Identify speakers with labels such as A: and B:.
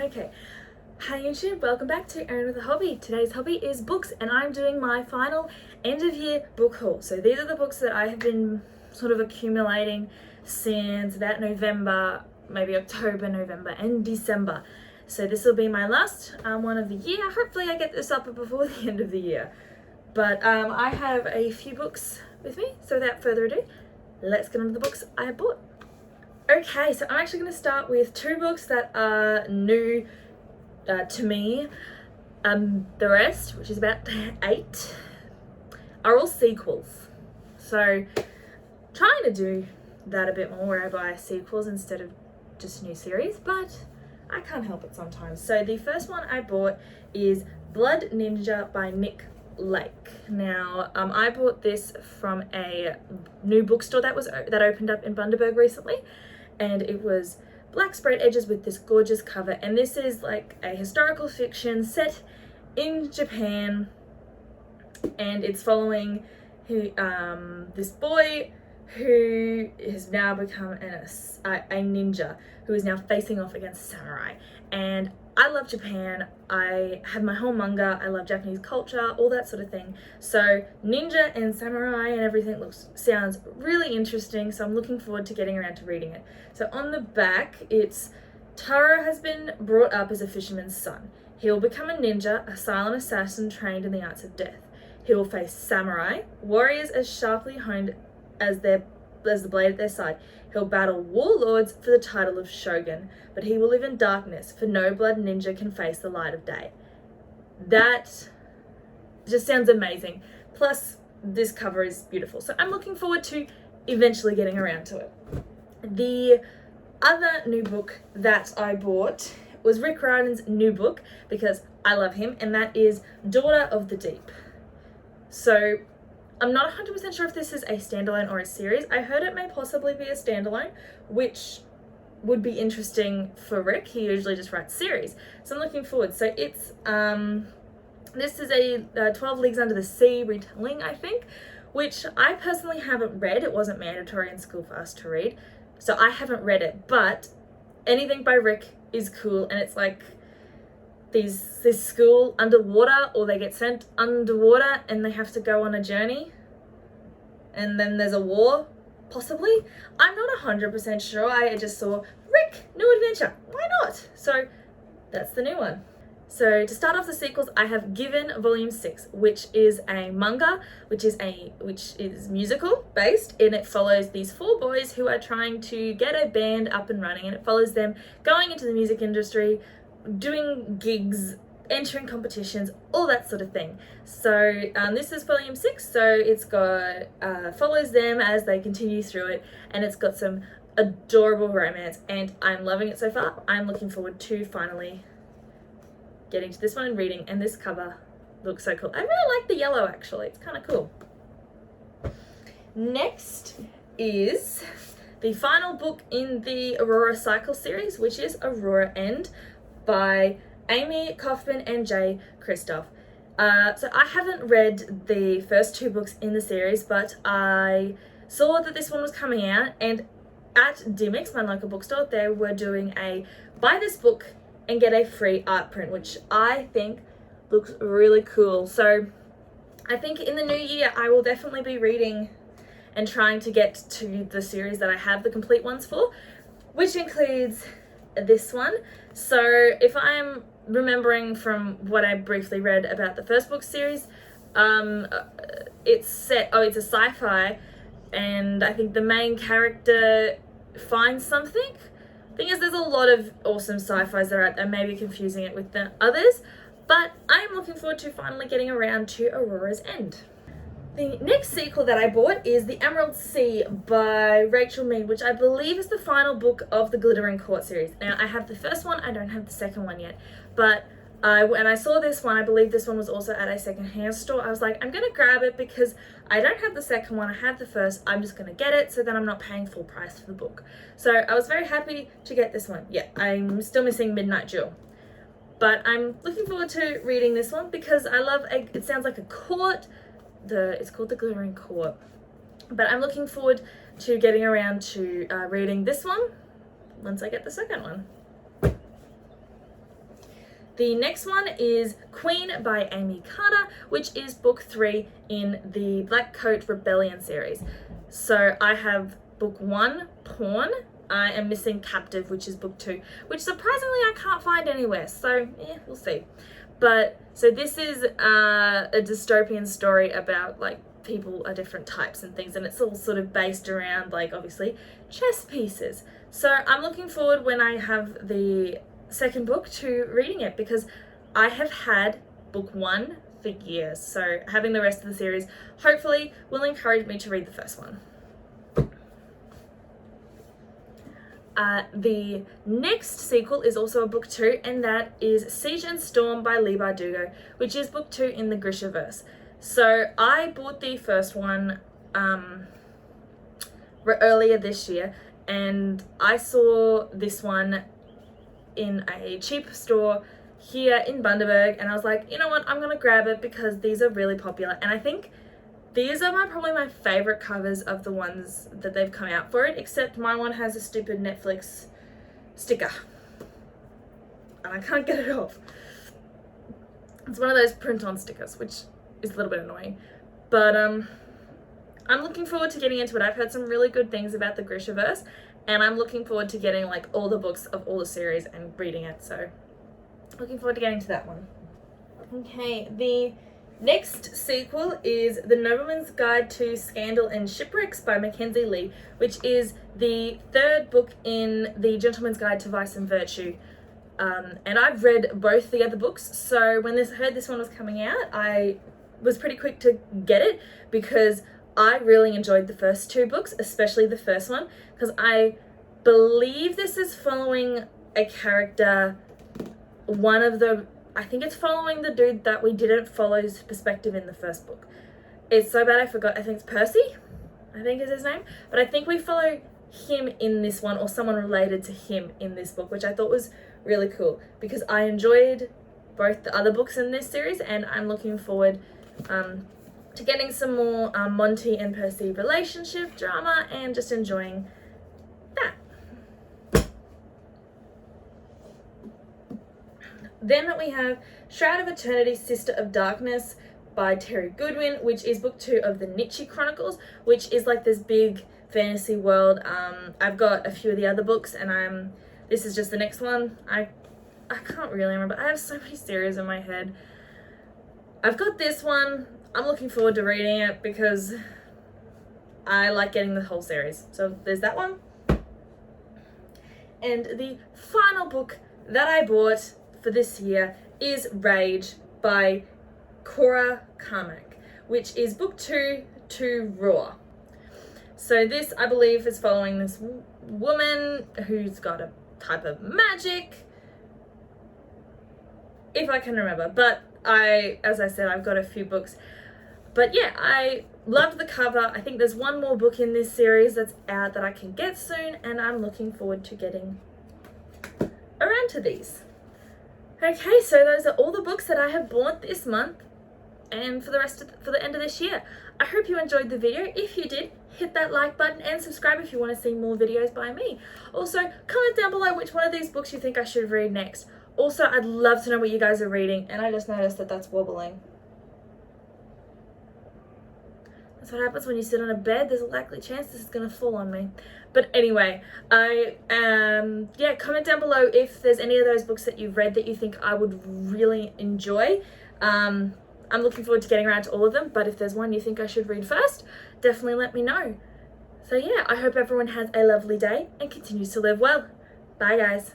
A: Okay, hi YouTube, welcome back to Erin with a Hobby. Today's hobby is books and I'm doing my final end of year book haul. So these are the books that I have been sort of accumulating since about November, maybe October, November and December. So this will be my last one of the year. Hopefully I get this up before the end of the year. But I have a few books with me, so without further ado, let's get on to the books I have bought. Okay, so I'm actually going to start with two books that are new to me. The rest, which is about 8, are all sequels. So trying to do that a bit more where I buy sequels instead of just new series, but I can't help it sometimes. So the first one I bought is Blood Ninja by Leigh. Now, I bought this from a new bookstore that opened up in Bundaberg recently, and it was black sprayed edges with this gorgeous cover. And this is like a historical fiction set in Japan, and it's following this boy who has now become a ninja who is now facing off against samurai. And I love Japan, I have my whole manga, I love Japanese culture, all that sort of thing. So ninja and samurai and everything sounds really interesting, so I'm looking forward to getting around to reading it. So on the back, it's Taro has been brought up as a fisherman's son. He will become a ninja, a silent assassin trained in the arts of death. He will face samurai, warriors as sharply honed as the blade at their side. He'll battle warlords for the title of shogun, but he will live in darkness, for no blood ninja can face the light of day. That just sounds amazing. Plus, this cover is beautiful. So I'm looking forward to eventually getting around to it. The other new book that I bought was Rick Riordan's new book, because I love him, and that is Daughter of the Deep. So I'm not 100% sure if this is a standalone or a series. I heard it may possibly be a standalone, which would be interesting for Rick. He usually just writes series. So I'm looking forward. So it's, this is a 12 Leagues Under the Sea retelling, I think, which I personally haven't read. It wasn't mandatory in school for us to read, so I haven't read it. But anything by Rick is cool, and it's like this school underwater, or they get sent underwater and they have to go on a journey, and then there's a war, possibly. I'm not 100% sure. I just saw Rick, new adventure, why not? So that's the new one. So to start off the sequels, I have Given Volume 6, which is a manga, which is musical based, and it follows these 4 boys who are trying to get a band up and running, and it follows them going into the music industry, doing gigs, entering competitions, all that sort of thing. So this is volume 6, so it's got follows them as they continue through it, and it's got some adorable romance, and I'm loving it so far. I'm looking forward to finally getting to this one and reading, and this cover looks so cool. I really like the yellow, actually. It's kind of cool. Next is the final book in the Aurora Cycle series, which is Aurora End by Amy Kaufman and Jay Kristoff. So I haven't read the first 2 books in the series, but I saw that this one was coming out, and at Dimmicks, my local bookstore, they were doing a buy this book and get a free art print, which I think looks really cool. So I think in the new year I will definitely be reading and trying to get to the series that I have the complete ones for, which includes this one. So if I'm remembering from what I briefly read about the first book series, it's a sci-fi, and I think the main character finds something. Thing is, there's a lot of awesome sci-fis that are out there, maybe confusing it with the others, but I'm looking forward to finally getting around to Aurora's End. The next sequel that I bought is The Emerald Sea by Rachel Mead, which I believe is the final book of the Glittering Court series. Now, I have the first one, I don't have the second one yet, but when I saw this one, I believe this one was also at a secondhand store, I was like, I'm going to grab it because I don't have the second one, I have the first, I'm just going to get it so then I'm not paying full price for the book. So I was very happy to get this one. Yeah, I'm still missing Midnight Jewel, but I'm looking forward to reading this one because I love, it sounds like a court. It's called The Glittering Court, but I'm looking forward to getting around to reading this one once I get the second one. The next one is Queen by Amy Carter, which is book 3 in the Black Coat Rebellion series. So I have book 1, Pawn. I am missing Captive, which is book 2, which surprisingly I can't find anywhere. So yeah, we'll see. But so this is a dystopian story about like people are different types and things, and it's all sort of based around like obviously chess pieces. So I'm looking forward when I have the second book to reading it, because I have had book 1 for years, so having the rest of the series hopefully will encourage me to read the first one. The next sequel is also a book 2, and that is Siege and Storm by Leigh Bardugo, which is book 2 in the Grishaverse. So I bought the first one earlier this year, and I saw this one in a cheap store here in Bundaberg, and I was like, you know what, I'm gonna grab it because these are really popular, and I think these are probably my favorite covers of the ones that they've come out for it, except my one has a stupid Netflix sticker and I can't get it off. It's one of those print-on stickers, which is a little bit annoying, but I'm looking forward to getting into it. I've heard some really good things about the Grishaverse, and I'm looking forward to getting like all the books of all the series and reading it, so looking forward to getting to that one. Okay, the next sequel is The Nobleman's Guide to Scandal and Shipwrecks by Mackenzie Leigh, which is the 3rd book in the Gentleman's Guide to Vice and Virtue. And I've read both the other books, so when I heard this one was coming out, I was pretty quick to get it because I really enjoyed the first 2 books, especially the first one, because I believe this is following a character, I think it's following the dude that we didn't follow's perspective in the first book. It's so bad I forgot. I think it's Percy, I think is his name. But I think we follow him in this one, or someone related to him in this book, which I thought was really cool because I enjoyed both the other books in this series, and I'm looking forward to getting some more Monty and Percy relationship drama and just enjoying that. Then we have Shroud of Eternity, Sister of Darkness by Terry Goodwin, which is book 2 of the Nietzsche Chronicles, which is like this big fantasy world. I've got a few of the other books, and this is just the next one. I can't really remember. I have so many series in my head. I've got this one. I'm looking forward to reading it because I like getting the whole series. So there's that one. And the final book that I bought for this year is Rage by Cora Carmack, which is book 2 to Raw. So this, I believe, is following this woman who's got a type of magic, if I can remember. But as I said, I've got a few books. But yeah, I loved the cover. I think there's one more book in this series that's out that I can get soon, and I'm looking forward to getting around to these. Okay, so those are all the books that I have bought this month and for the end of this year. I hope you enjoyed the video. If you did, hit that like button and subscribe if you want to see more videos by me. Also, comment down below which one of these books you think I should read next. Also, I'd love to know what you guys are reading, and I just noticed that that's wobbling. That's what happens when you sit on a bed. There's a likely chance this is going to fall on me. But anyway, comment down below if there's any of those books that you've read that you think I would really enjoy. I'm looking forward to getting around to all of them, but if there's one you think I should read first, definitely let me know. So yeah, I hope everyone has a lovely day and continues to live well. Bye guys.